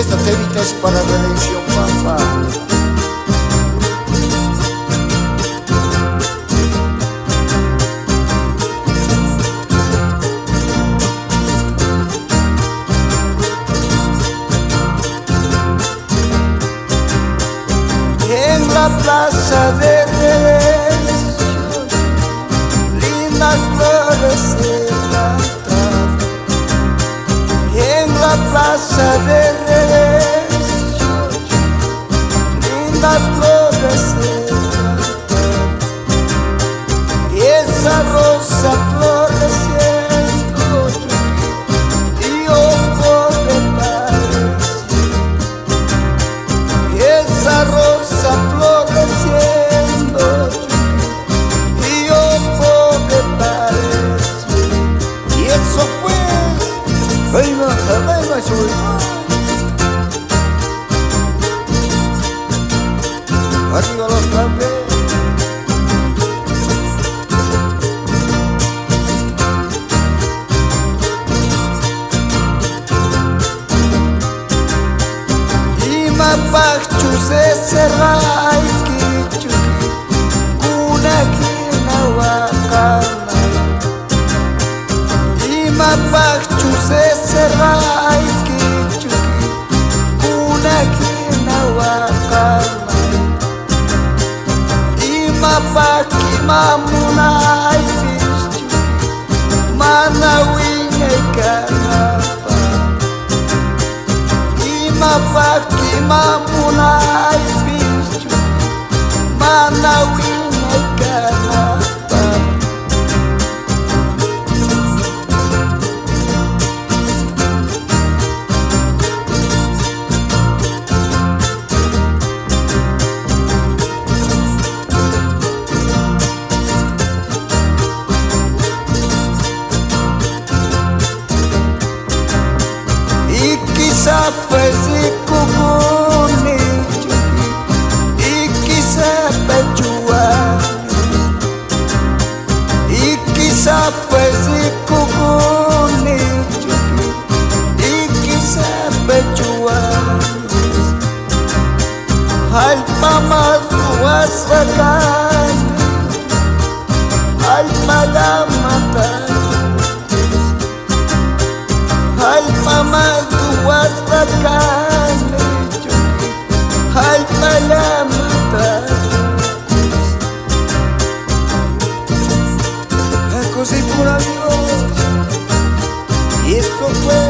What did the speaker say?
esta temita es para redención, papá. En la plaza de Redención, lindas flores se plantaron. En la plaza de Redención, lindas flores se plantaron. Y esa rosa floreciendo, y ojo de parecer. Y esa rosa floreciendo, y ojo de parecer. Y eso fue, venga, arriba los tambores. Mapachus eserrai kichuki kunakina wakana. Mapachus eserrai kichuki kunakina wakana. Mapaki mamunai fichu manawinga kanapa. Mapaki mamunai fichu manawinga kanapa. Sapezi kukuni iki sapejuan. Iki sapezi kukuni iki sapejuan. Hal pamaluas rakan, hal malamatan, hal pamaluas rakan, hal malamatan. Così pura Dios, y esto fue